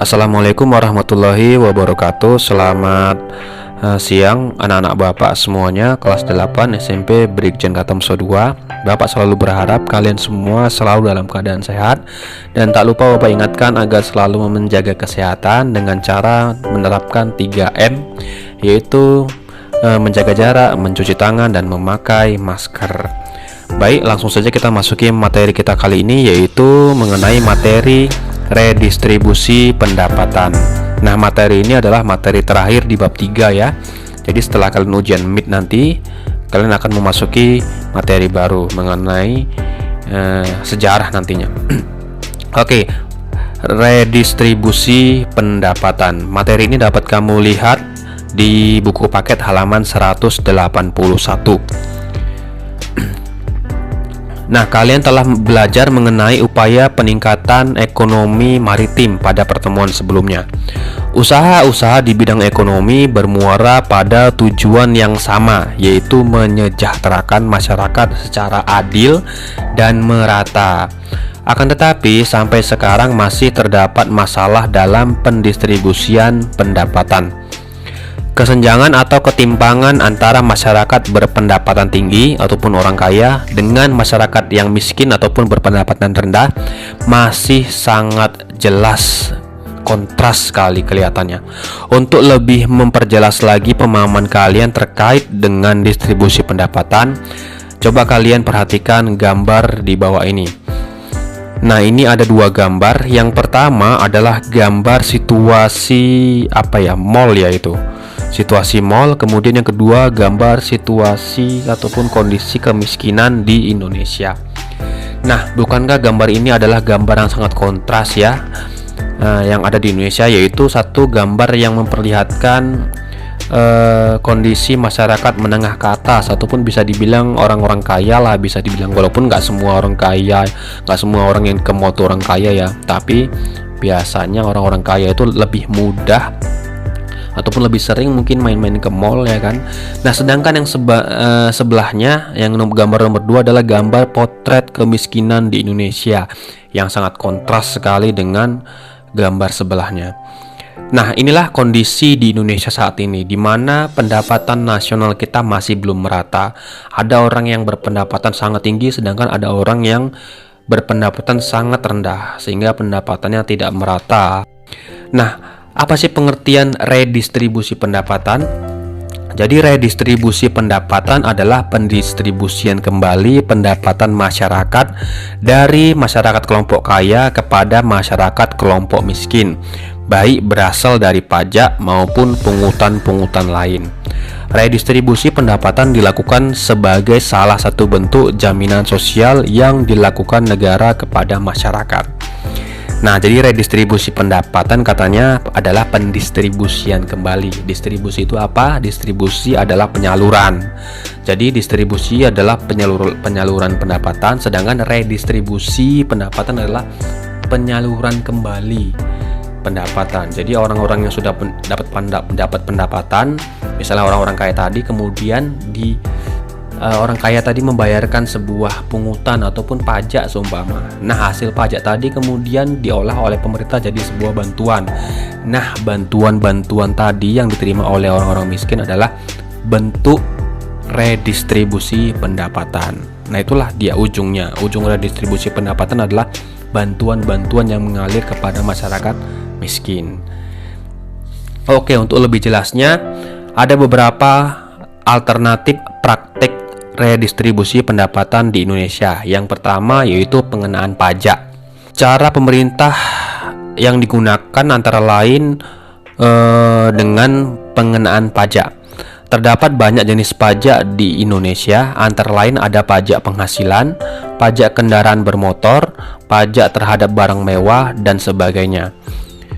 Assalamualaikum warahmatullahi wabarakatuh. Selamat siang anak-anak Bapak semuanya, kelas 8 SMP Brigjen Katamso 2. Bapak selalu berharap kalian semua selalu dalam keadaan sehat. Dan tak lupa Bapak ingatkan agar selalu menjaga kesehatan dengan cara menerapkan 3M, yaitu menjaga jarak, mencuci tangan, dan memakai masker. Baik, langsung saja kita masuki materi kita kali ini, yaitu mengenai materi redistribusi pendapatan. Nah, materi ini adalah materi terakhir di bab 3 ya. Jadi setelah kalian ujian MIT nanti, kalian akan memasuki materi baru mengenai sejarah nantinya. Oke, redistribusi pendapatan. Materi ini dapat kamu lihat di buku paket halaman 181. Nah, kalian telah belajar mengenai upaya peningkatan ekonomi maritim pada pertemuan sebelumnya. Usaha-usaha di bidang ekonomi bermuara pada tujuan yang sama, yaitu menyejahterakan masyarakat secara adil dan merata. Akan tetapi, sampai sekarang masih terdapat masalah dalam pendistribusian pendapatan. Kesenjangan atau ketimpangan antara masyarakat berpendapatan tinggi ataupun orang kaya dengan masyarakat yang miskin ataupun berpendapatan rendah masih sangat jelas, kontras sekali kelihatannya. Untuk lebih memperjelas lagi pemahaman kalian terkait dengan distribusi pendapatan, coba kalian perhatikan gambar di bawah ini. Nah, ini ada dua gambar. Yang pertama adalah gambar situasi mall, yaitu situasi mall. Kemudian yang kedua gambar situasi ataupun kondisi kemiskinan di Indonesia. Nah, bukankah gambar ini adalah gambar yang sangat kontras ya, yang ada di Indonesia, yaitu satu gambar yang memperlihatkan kondisi masyarakat menengah ke atas ataupun bisa dibilang orang-orang kaya lah, bisa dibilang, walaupun nggak semua orang kaya, nggak semua orang yang ke mall itu orang kaya ya, tapi biasanya orang-orang kaya itu lebih mudah ataupun lebih sering mungkin main-main ke mall ya kan. Nah, sedangkan yang sebelahnya, yang gambar nomor 2 adalah gambar potret kemiskinan di Indonesia yang sangat kontras sekali dengan gambar sebelahnya. Nah, inilah kondisi di Indonesia saat ini, di mana pendapatan nasional kita masih belum merata. Ada orang yang berpendapatan sangat tinggi, sedangkan ada orang yang berpendapatan sangat rendah, sehingga pendapatannya tidak merata. Nah, apa sih pengertian redistribusi pendapatan? Jadi redistribusi pendapatan adalah pendistribusian kembali pendapatan masyarakat dari masyarakat kelompok kaya kepada masyarakat kelompok miskin, baik berasal dari pajak maupun pungutan-pungutan lain. Redistribusi pendapatan dilakukan sebagai salah satu bentuk jaminan sosial yang dilakukan negara kepada masyarakat. Nah, jadi redistribusi pendapatan katanya adalah pendistribusian kembali. Distribusi itu apa? Distribusi adalah penyaluran. Jadi distribusi adalah penyaluran pendapatan, sedangkan redistribusi pendapatan adalah penyaluran kembali pendapatan. Jadi orang-orang yang sudah dapat pendapatan, misalnya orang-orang kaya tadi, kemudian orang kaya tadi membayarkan sebuah pungutan ataupun pajak seumpama. Nah, hasil pajak tadi kemudian diolah oleh pemerintah jadi sebuah bantuan. Nah, bantuan-bantuan tadi yang diterima oleh orang-orang miskin adalah bentuk redistribusi pendapatan. Nah, itulah dia ujungnya. Ujung redistribusi pendapatan adalah bantuan-bantuan yang mengalir kepada masyarakat miskin. Oke, untuk lebih jelasnya, ada beberapa alternatif praktik redistribusi pendapatan di Indonesia. Yang pertama yaitu pengenaan pajak. Cara pemerintah yang digunakan antara lain dengan pengenaan pajak. Terdapat banyak jenis pajak di Indonesia, antara lain ada pajak penghasilan, pajak kendaraan bermotor, pajak terhadap barang mewah, dan sebagainya.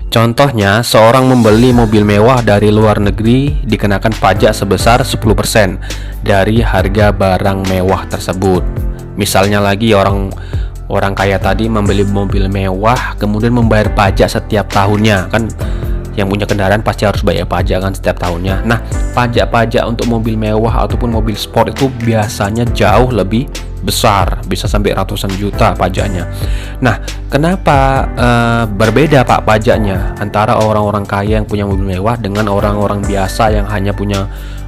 Contohnya, seorang membeli mobil mewah dari luar negeri dikenakan pajak sebesar 10% dari harga barang mewah tersebut. Misalnya lagi, orang kaya tadi membeli mobil mewah kemudian membayar pajak setiap tahunnya, kan yang punya kendaraan pasti harus bayar pajak kan setiap tahunnya. Nah, pajak-pajak untuk mobil mewah ataupun mobil sport itu biasanya jauh lebih besar, bisa sampai ratusan juta pajaknya. Nah, kenapa berbeda Pak pajaknya antara orang-orang kaya yang punya mobil mewah dengan orang-orang biasa yang hanya punya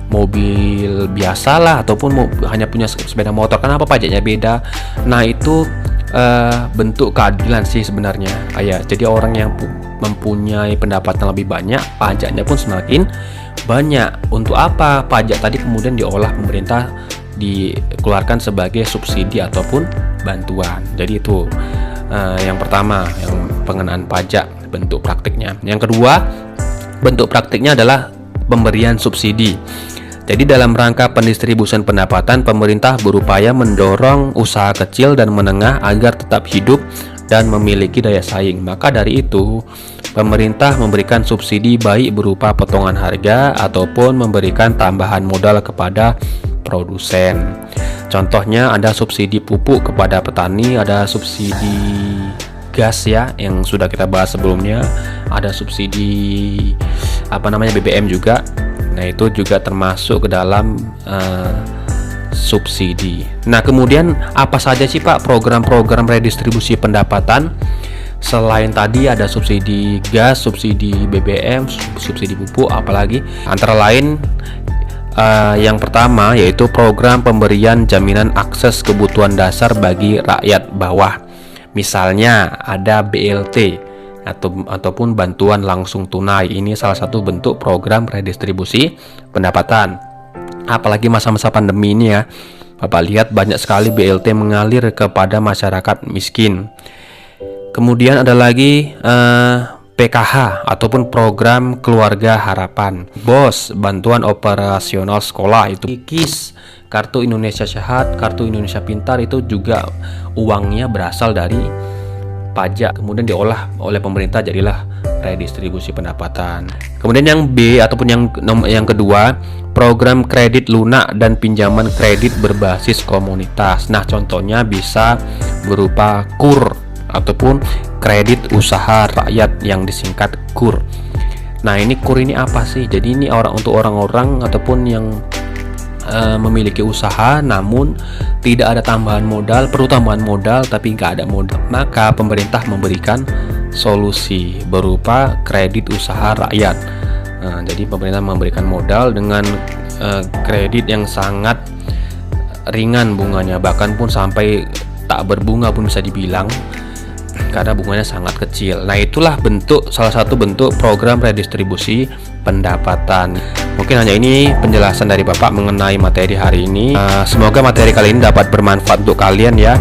mobil biasa lah, ataupun hanya punya sepeda motor? Kenapa pajaknya beda? Nah, itu bentuk keadilan sih sebenarnya. Jadi orang yang mempunyai pendapatan lebih banyak, pajaknya pun semakin banyak. Untuk apa pajak tadi kemudian diolah pemerintah, dikeluarkan sebagai subsidi ataupun bantuan? Jadi itu yang pertama, yang pengenaan pajak bentuk praktiknya. Yang kedua, bentuk praktiknya adalah pemberian subsidi. Jadi dalam rangka pendistribusian pendapatan, pemerintah berupaya mendorong usaha kecil dan menengah agar tetap hidup dan memiliki daya saing. Maka dari itu, pemerintah memberikan subsidi baik berupa potongan harga ataupun memberikan tambahan modal kepada produsen. Contohnya ada subsidi pupuk kepada petani, ada subsidi gas ya yang sudah kita bahas sebelumnya, ada subsidi BBM juga. Nah, itu juga termasuk ke dalam subsidi. Nah, kemudian apa saja sih Pak program-program redistribusi pendapatan? Selain tadi ada subsidi gas, subsidi BBM, subsidi pupuk, apalagi? Antara lain yang pertama yaitu program pemberian jaminan akses kebutuhan dasar bagi rakyat bawah. Misalnya ada BLT ataupun bantuan langsung tunai. Ini salah satu bentuk program redistribusi pendapatan. Apalagi masa-masa pandemi ini ya, Bapak lihat banyak sekali BLT mengalir kepada masyarakat miskin. Kemudian ada lagi PKH ataupun program keluarga harapan. BOS, bantuan operasional sekolah, itu KIS, kartu Indonesia Sehat, kartu Indonesia Pintar, itu juga uangnya berasal dari pajak, kemudian diolah oleh pemerintah jadilah redistribusi pendapatan. Kemudian yang B ataupun yang kedua, program kredit lunak dan pinjaman kredit berbasis komunitas. Nah, contohnya bisa berupa KUR ataupun kredit usaha rakyat yang disingkat KUR. Nah, ini KUR ini apa sih? Jadi ini untuk orang-orang ataupun yang memiliki usaha namun tidak ada tambahan modal, perlu tambahan modal tapi nggak ada modal. Maka pemerintah memberikan solusi berupa kredit usaha rakyat. Jadi pemerintah memberikan modal dengan kredit yang sangat ringan bunganya, bahkan pun sampai tak berbunga pun bisa dibilang, karena bunganya sangat kecil. Nah, itulah salah satu bentuk program redistribusi pendapatan. Mungkin hanya ini penjelasan dari Bapak mengenai materi hari ini. Semoga materi kali ini dapat bermanfaat untuk kalian ya.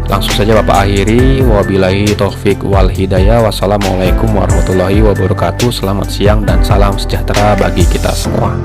Langsung saja Bapak akhiri. Wabillahi taufik wal hidayah. Wassalamualaikum warahmatullahi wabarakatuh. Selamat siang dan salam sejahtera bagi kita semua.